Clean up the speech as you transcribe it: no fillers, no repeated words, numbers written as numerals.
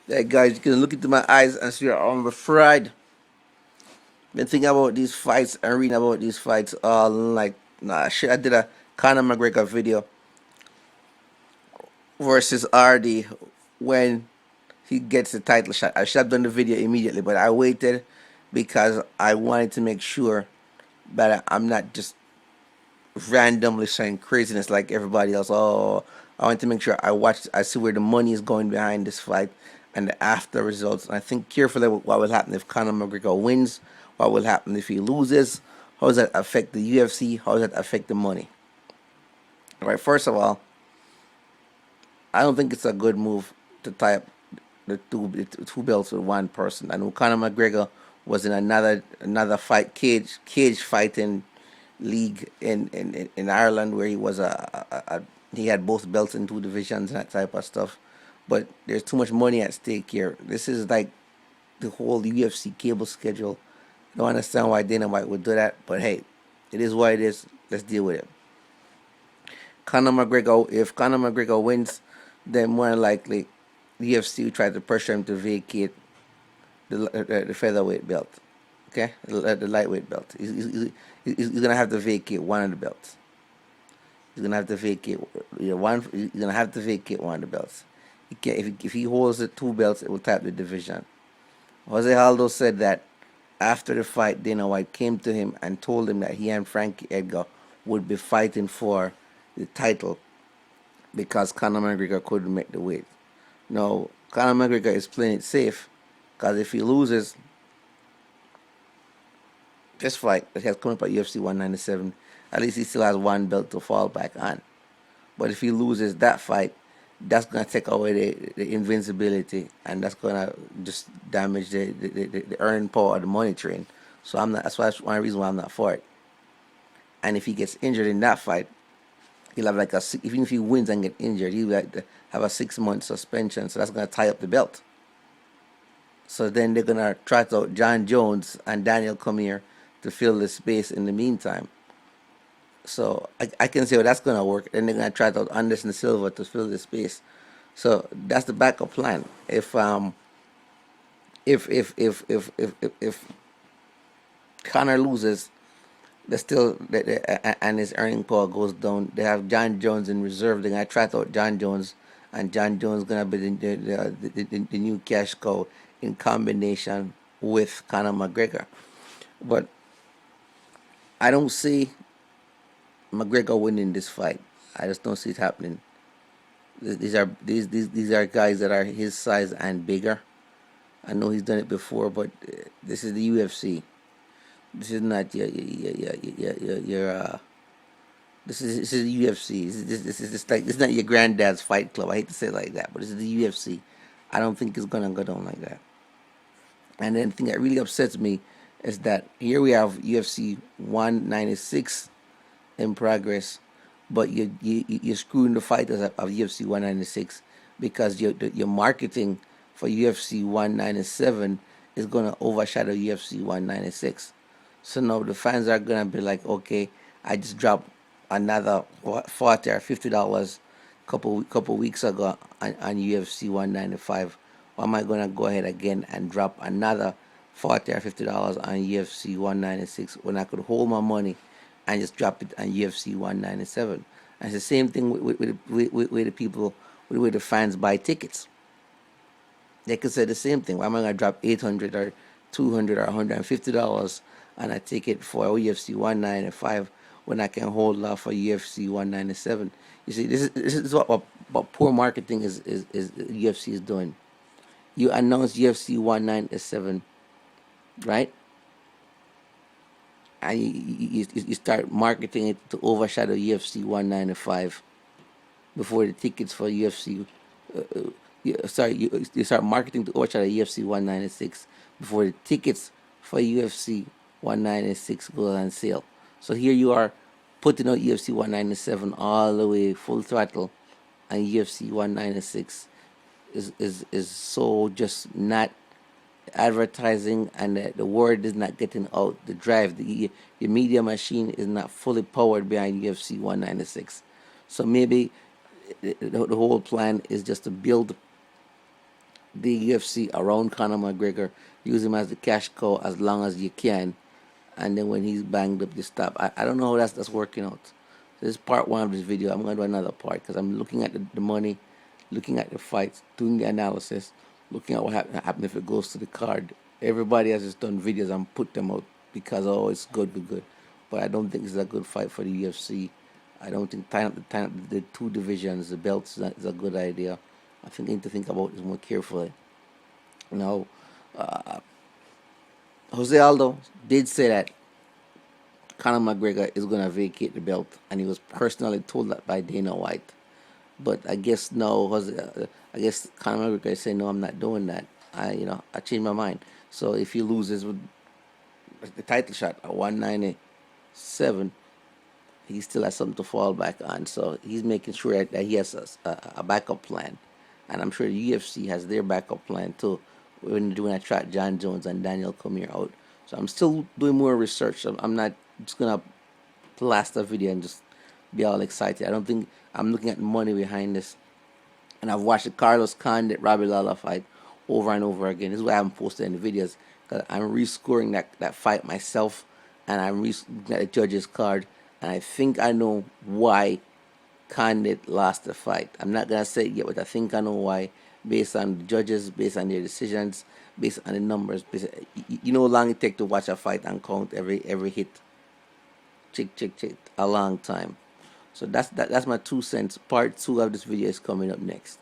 Yeah, guys, you can look into my eyes and see I'm afraid. Been thinking about these fights and reading about these fights all like nah shit. I did a Conor McGregor video versus RD when he gets the title shot. I should have done the video immediately, but I waited because I wanted to make sure that I'm not just randomly saying craziness like everybody else. Oh, I want to make sure I see where the money is going behind this fight and the after results. And I think carefully what will happen if Conor McGregor wins, what will happen if he loses, how does that affect the UFC, how does that affect the money. All right, first of all, I don't think it's a good move to tie up the two belts with one person. I know Conor McGregor was in another fight cage fighting league in Ireland where he was he had both belts in two divisions and that type of stuff. But there's too much money at stake here. This is like the whole UFC cable schedule. I don't understand why Dana White would do that, but hey, it is what it is. Let's deal with it. If Conor McGregor wins, then more likely the UFC will try to pressure him to vacate the featherweight belt. Okay, the lightweight belt. He's gonna have to vacate one of the belts. He's gonna have to vacate one. He's gonna have to vacate one of the belts. He can, if he holds the two belts, it will tap the division. Jose Aldo said that after the fight, Dana White came to him and told him that he and Frankie Edgar would be fighting for the title because Conor McGregor couldn't make the weight. No, Conor McGregor is playing it safe because if he loses this fight that has come up at UFC 197, at least he still has one belt to fall back on. But if he loses that fight, that's gonna take away the invincibility, and that's gonna just damage the earning power of the money train. So I'm not. That's one reason why I'm not for it. And if he gets injured in that fight, he'll have like even if he wins and get injured, he'll have a 6 month suspension. So that's gonna tie up the belt. So then they're gonna trot out John Jones and Daniel Cormier to fill the space in the meantime. So I can see how that's gonna work. Then they're gonna try out Anderson Silva to fill the space. So that's the backup plan. If Connor loses, they still and his earning power goes down. They have John Jones in reserve. They're gonna try out John Jones, and John Jones gonna be the new cash cow in combination with Conor McGregor. But I don't see McGregor winning this fight. I just don't see it happening. These are guys that are his size and bigger. I know he's done it before, but this is the UFC. This is not your this is UFC. This is just like this is not your granddad's fight club. I hate to say it like that, but this is the UFC. I don't think it's gonna go down like that. And then the thing that really upsets me is that here we have UFC 196 in progress, but you're screwing the fighters of UFC 196 because your marketing for UFC 197 is gonna overshadow UFC 196. So now the fans are gonna be like, okay, I just dropped another $40 or $50 couple weeks ago on UFC 195. Or am I gonna go ahead again and drop another $40 or $50 on UFC 196 when I could hold my money and just drop it on UFC 197? And it's the same thing with the people, with the fans buy tickets. They could say the same thing. Why am I gonna drop 800 or 200 or $150 on a ticket for UFC 195 when I can hold off for UFC 197? You see, this is what poor marketing is UFC is doing. You announce UFC 197, right? And you start marketing it to overshadow UFC 195 before the tickets for UFC. You start marketing to overshadow UFC 196 before the tickets for UFC 196 go on sale. So here you are putting out UFC 197 all the way full throttle, and UFC 196 is so just not advertising, and the word is not getting out. The drive, the media machine is not fully powered behind UFC 196. So maybe the whole plan is just to build the UFC around Conor McGregor, use him as the cash cow as long as you can, and then when he's banged up, you stop. I don't know how that's working out. This is part one of this video. I'm going to do another part because I'm looking at the money, looking at the fights, doing the analysis, looking at what happen if it goes to the card. Everybody has just done videos and put them out because oh, it's good. But I don't think it's a good fight for the UFC. I don't think tying up the two divisions, the belts, is a good idea. I think I need to think about this more carefully. Now, uh, Jose Aldo did say that Conor McGregor is going to vacate the belt, and he was personally told that by Dana White. But I guess no, I guess Conor McGregor is saying no, I'm not doing that. I changed my mind. So if he loses with the title shot at 197, he still has something to fall back on. So he's making sure that he has a backup plan, and I'm sure the UFC has their backup plan too when they're doing a track John Jones and Daniel Cormier out. So I'm still doing more research. I'm not just gonna blast a video and just be all excited. I don't think I'm looking at the money behind this. And I've watched the Carlos Condit Robbie Lawler fight over and over again. This is why I haven't posted any videos because I'm rescoring that fight myself, and I'm looking at the judges' card, and I think I know why Condit lost the fight. I'm not gonna say it yet, but I think I know why, based on the judges, based on their decisions, based on the numbers. You know how long it takes to watch a fight and count every hit. Chick, a long time. So that's my 2 cents. Part two of this video is coming up next.